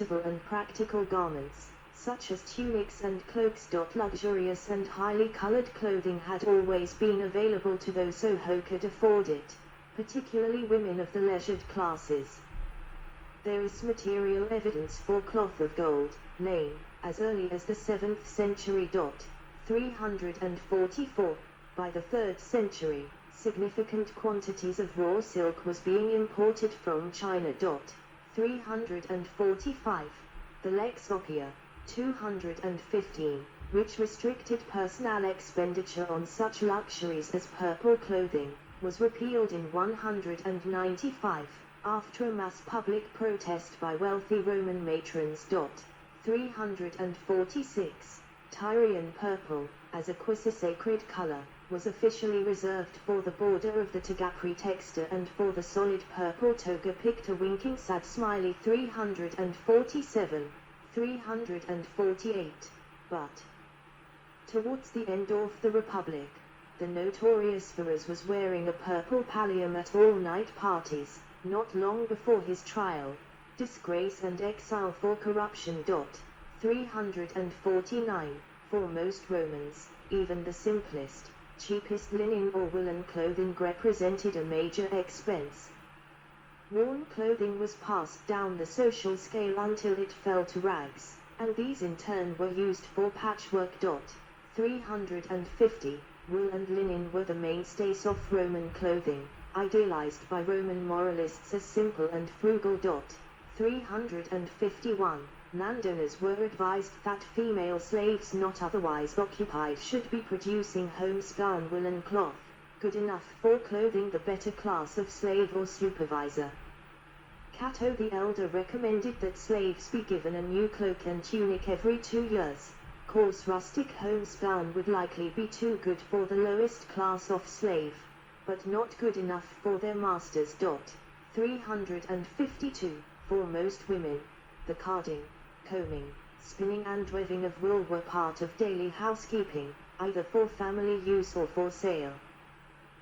and practical garments, such as tunics and cloaks. Luxurious and highly colored clothing had always been available to those who could afford it, particularly women of the leisured classes. There is material evidence for cloth of gold, laying, as early as the 7th century. 344. By the 3rd century, significant quantities of raw silk was being imported from China. 345. The Lex Oppia, 215, which restricted personal expenditure on such luxuries as purple clothing, was repealed in 195, after a mass public protest by wealthy Roman matrons. 346. Tyrian purple, as a quasi-sacred color, was officially reserved for the border of the toga pretexta and for the solid purple toga picta winking sad smiley. 347. 348. But towards the end of the Republic, the notorious Ferrers was wearing a purple pallium at all-night parties, not long before his trial, disgrace and exile for corruption. 349. For most Romans, even the simplest, cheapest linen or woolen clothing represented a major expense. Worn clothing was passed down the social scale until it fell to rags, and these in turn were used for patchwork. 350. Wool and linen were the mainstays of Roman clothing, idealized by Roman moralists as simple and frugal. 351. Landowners were advised that female slaves not otherwise occupied should be producing homespun woolen cloth, good enough for clothing the better class of slave or supervisor. Cato the Elder recommended that slaves be given a new cloak and tunic every 2 years. Coarse rustic homespun would likely be too good for the lowest class of slave, but not good enough for their masters. 352. For most women, the carding, combing, spinning and weaving of wool were part of daily housekeeping, either for family use or for sale.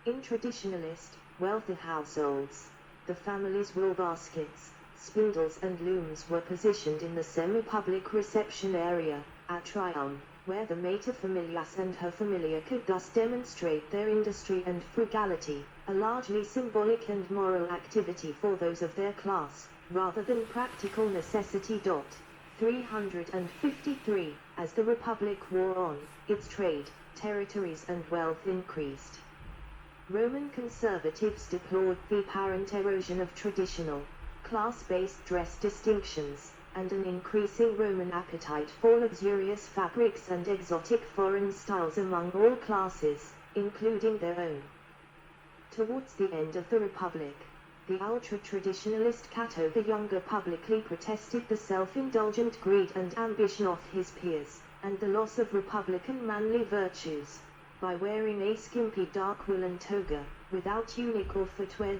In traditionalist, wealthy households, the family's wool baskets, spindles and looms were positioned in the semi-public reception area, atrium, where the materfamilias and her familia could thus demonstrate their industry and frugality, a largely symbolic and moral activity for those of their class, rather than practical necessity. 353. As the Republic wore on, its trade, territories and wealth increased. Roman conservatives deplored the apparent erosion of traditional, class-based dress distinctions, and an increasing Roman appetite for luxurious fabrics and exotic foreign styles among all classes, including their own. Towards the end of the Republic, the ultra-traditionalist Cato the Younger publicly protested the self-indulgent greed and ambition of his peers, and the loss of republican manly virtues, by wearing a skimpy dark woolen toga, without tunic or footwear.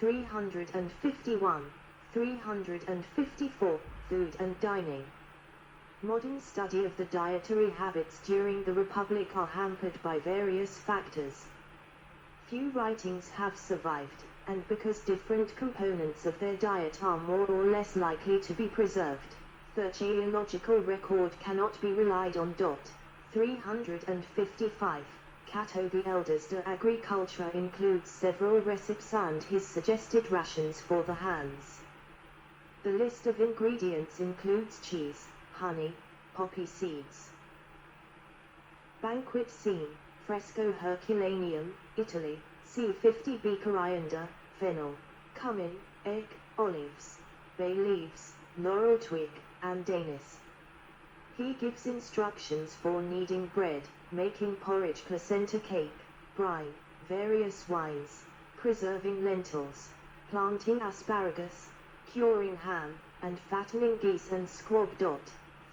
351. 354. Food and dining. Modern study of the dietary habits during the Republic are hampered by various factors. Few writings have survived, and because different components of their diet are more or less likely to be preserved, the genealogical record cannot be relied on. 355. Cato the Elder's De Agricultura includes several recipes and his suggested rations for the hands. The list of ingredients includes cheese, honey, poppy seeds. Banquet scene, Fresco Herculaneum, Italy, C50B coriander, fennel, cumin, egg, olives, bay leaves, laurel twig, and anise. He gives instructions for kneading bread, making porridge, placenta cake, brine, various wines, preserving lentils, planting asparagus, curing ham, and fattening geese and squab.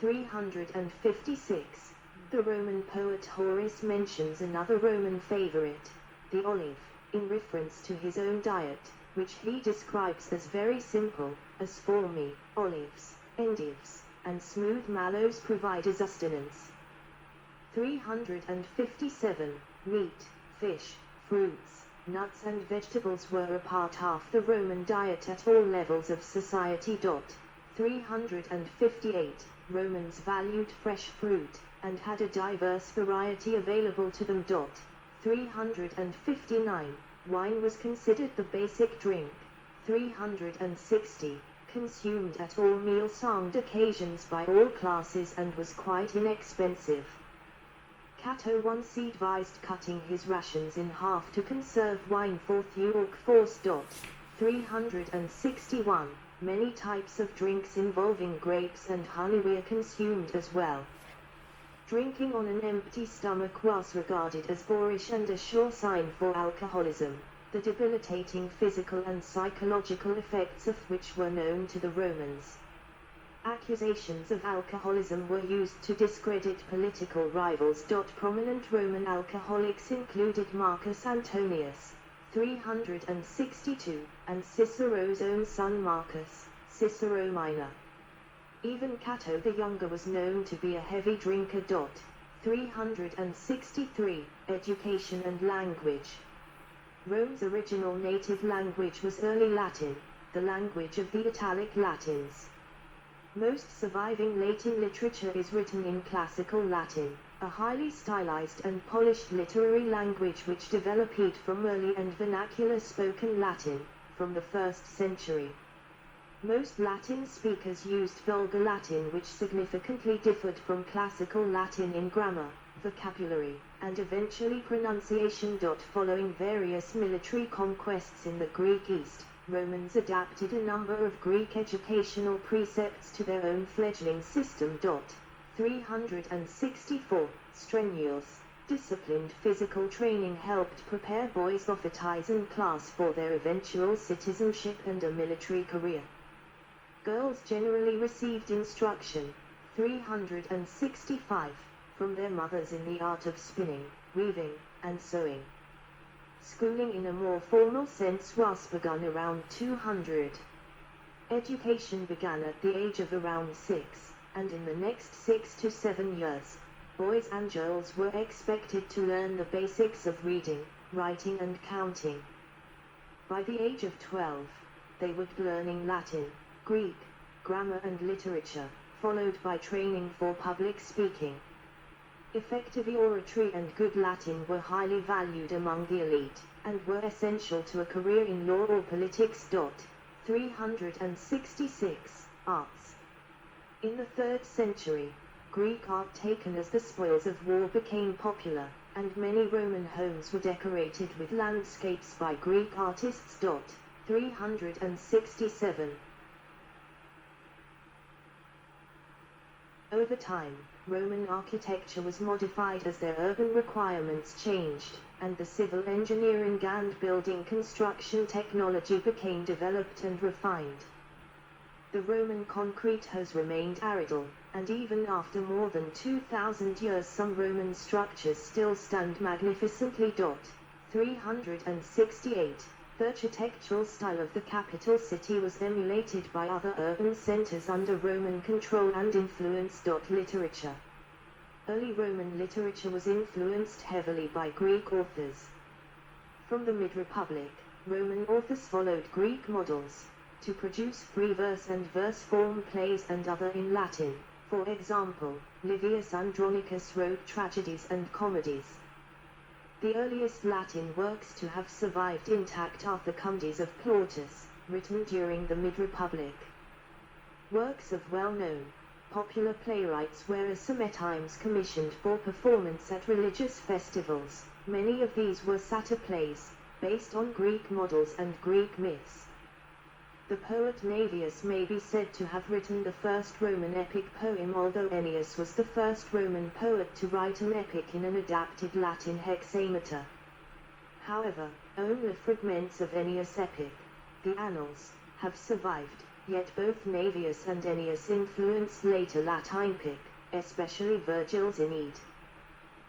356. The Roman poet Horace mentions another Roman favorite, the olive, in reference to his own diet, which he describes as very simple, as for me, olives, endives, and smooth mallows provide a sustenance. 357. Meat, fish, fruits, nuts and vegetables were a part of the Roman diet at all levels of society. 358. Romans valued fresh fruit, and had a diverse variety available to them. 359. Wine was considered the basic drink. 360. Consumed at all meal-sound occasions by all classes and was quite inexpensive. Cato once advised cutting his rations in half to conserve wine for York force. 361. Many types of drinks involving grapes and honey were consumed as well. Drinking on an empty stomach was regarded as boorish and a sure sign for alcoholism, the debilitating physical and psychological effects of which were known to the Romans. Accusations of alcoholism were used to discredit political rivals. Prominent Roman alcoholics included Marcus Antonius, 362, and Cicero's own son Marcus, Cicero Minor. Even Cato the Younger was known to be a heavy drinker. 363. Education and language. Rome's original native language was early Latin, the language of the Italic Latins. Most surviving Latin literature is written in Classical Latin, a highly stylized and polished literary language which developed from early and vernacular spoken Latin, from the 1st century. Most Latin speakers used Vulgar Latin, which significantly differed from Classical Latin in grammar, vocabulary, and eventually pronunciation. Following various military conquests in the Greek East, Romans adapted a number of Greek educational precepts to their own fledgling system. 364. Strenuous, disciplined physical training helped prepare boys of artisan class for their eventual citizenship and a military career. Girls generally received instruction, 365, from their mothers in the art of spinning, weaving, and sewing. Schooling in a more formal sense was begun around 200. Education began at the age of around 6, and in the next 6 to 7 years, boys and girls were expected to learn the basics of reading, writing and counting. By the age of 12, they would be learning Latin, Greek, grammar and literature, followed by training for public speaking. Effective oratory and good Latin were highly valued among the elite, and were essential to a career in law or politics. 366. Arts. In the 3rd century, Greek art taken as the spoils of war became popular, and many Roman homes were decorated with landscapes by Greek artists. 367. Over time, Roman architecture was modified as their urban requirements changed, and the civil engineering and building construction technology became developed and refined. The Roman concrete has remained aridal, and even after more than 2,000 years some Roman structures still stand magnificently. 368. The architectural style of the capital city was emulated by other urban centers under Roman control and influence. Literature. Early Roman literature was influenced heavily by Greek authors. From the mid-Republic, Roman authors followed Greek models to produce free verse and verse form plays and other in Latin. For example, Livius Andronicus wrote tragedies and comedies. The earliest Latin works to have survived intact are the Comedies of Plautus, written during the mid-Republic. Works of well-known, popular playwrights were sometimes commissioned for performance at religious festivals. Many of these were satyr plays, based on Greek models and Greek myths. The poet Naevius may be said to have written the first Roman epic poem, although Ennius was the first Roman poet to write an epic in an adapted Latin hexameter. However, only fragments of Ennius' epic, the Annals, have survived, yet both Naevius and Ennius influenced later Latin epic, especially Virgil's Aeneid.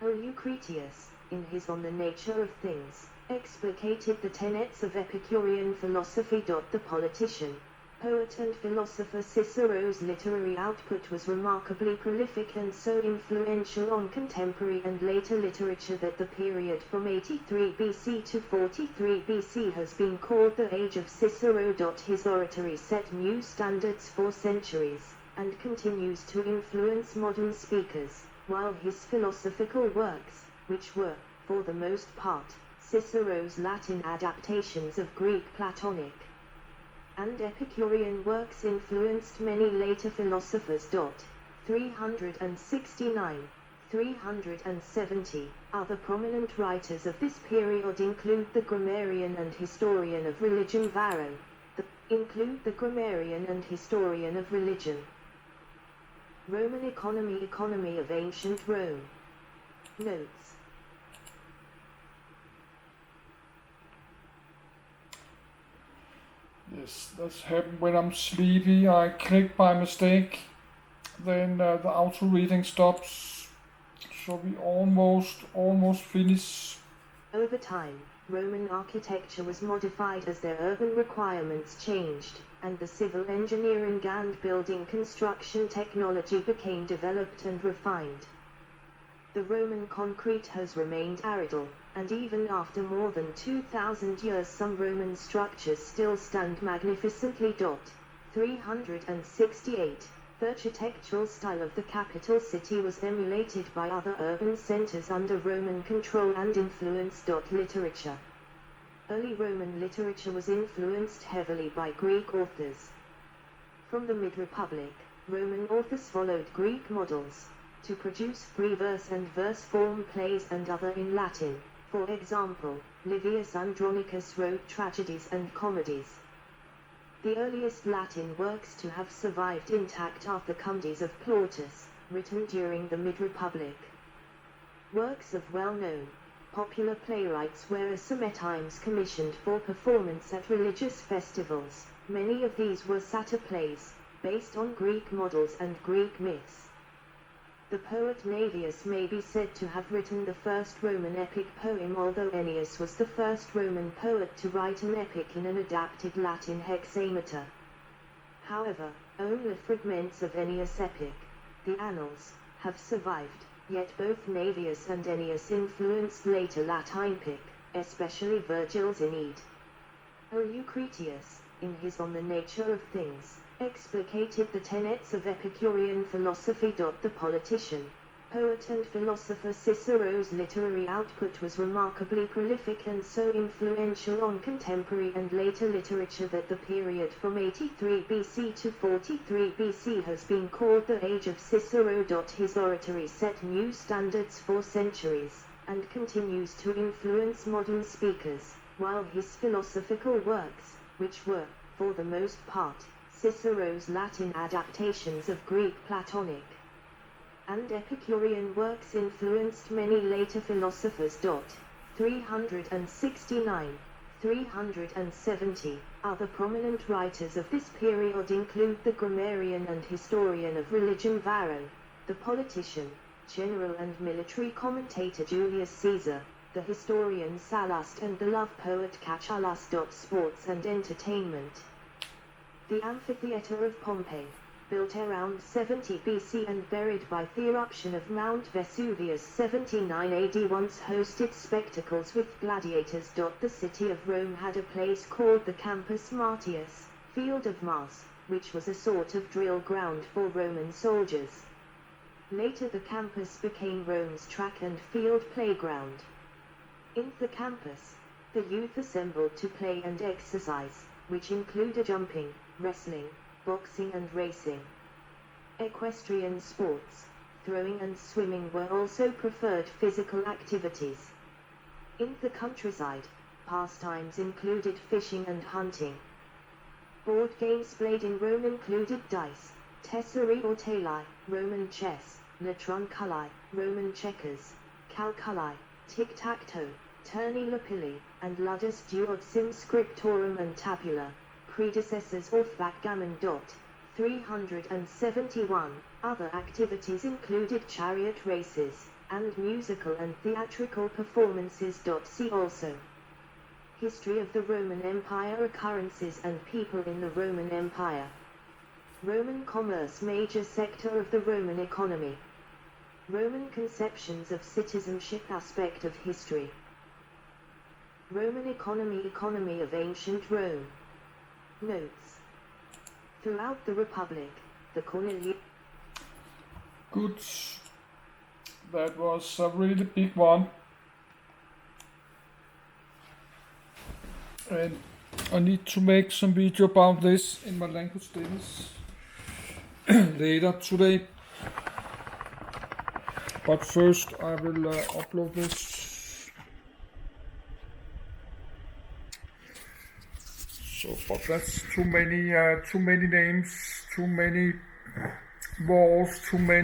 Lucretius, in his On the Nature of Things, explicated the tenets of Epicurean philosophy. The politician, Poet and philosopher Cicero's literary output was remarkably prolific and so influential on contemporary and later literature that the period from 83 BC to 43 BC has been called the Age of Cicero. His oratory set new standards for centuries, and continues to influence modern speakers, while his philosophical works, which were, for the most part, Cicero's Latin adaptations of Greek Platonic and Epicurean works influenced many later philosophers. 369, 370. Other prominent writers of this period include the grammarian and historian of religion Varro. Roman economy of ancient Rome. Notes. Yes, that's happened when I'm sleepy. I click by mistake, then the auto reading stops. So we almost finish. Over time, Roman architecture was modified as their urban requirements changed, and the civil engineering and building construction technology became developed and refined. The Roman concrete has remained arable, and even after more than 2,000 years some Roman structures still stand magnificently. 368. The architectural style of the capital city was emulated by other urban centers under Roman control and influence. Literature. Early Roman literature was influenced heavily by Greek authors. From the mid-Republic, Roman authors followed Greek models to produce free verse and verse form plays and other in Latin. For example, Livius Andronicus wrote tragedies and comedies. The earliest Latin works to have survived intact are the Comedies of Plautus, written during the mid-Republic. Works of well-known, popular playwrights were sometimes commissioned for performance at religious festivals. Many of these were satyr plays, based on Greek models and Greek myths. The poet Naevius may be said to have written the first Roman epic poem, although Ennius was the first Roman poet to write an epic in an adapted Latin hexameter. However, only fragments of Ennius' epic, the Annals, have survived, yet both Naevius and Ennius influenced later Latin epic, especially Virgil's Aeneid. Lucretius, in his On the Nature of Things, explicated the tenets of Epicurean philosophy. The politician, poet and philosopher Cicero's literary output was remarkably prolific and so influential on contemporary and later literature that the period from 83 BC to 43 BC has been called the Age of Cicero. His oratory set new standards for centuries, and continues to influence modern speakers, while his philosophical works, which were, for the most part, Cicero's Latin adaptations of Greek Platonic and Epicurean works influenced many later philosophers. 369, 370. Other prominent writers of this period include the grammarian and historian of religion Varro, the politician, general and military commentator Julius Caesar, the historian Sallust, and the love poet Catullus. Sports and entertainment. The amphitheater of Pompeii, built around 70 BC and buried by the eruption of Mount Vesuvius 79 AD, once hosted spectacles with gladiators. The city of Rome had a place called the Campus Martius, Field of Mars, which was a sort of drill ground for Roman soldiers. Later the campus became Rome's track and field playground. In the campus, the youth assembled to play and exercise, which included jumping, wrestling, boxing and racing. Equestrian sports, throwing and swimming were also preferred physical activities. In the countryside, pastimes included fishing and hunting. Board games played in Rome included dice, tesserae or tali, Roman chess, latrunculai, Roman checkers, calculi, tic-tac-toe, turni lapilli, and ludus duodecim scriptorum and tabula, predecessors of backgammon. 371. Other activities included chariot races, and musical and theatrical performances. See also. History of the Roman Empire. Occurrences and people in the Roman Empire. Roman commerce. Major sector of the Roman economy. Roman conceptions of citizenship. Aspect of history. Roman economy. Economy of ancient Rome. Notes. Throughout the Republic, the Cornelius. Good. That was a really big one. And I need to make some video about this in my language studies later today. But first I will upload this. So, but that's too many names, too many walls, too many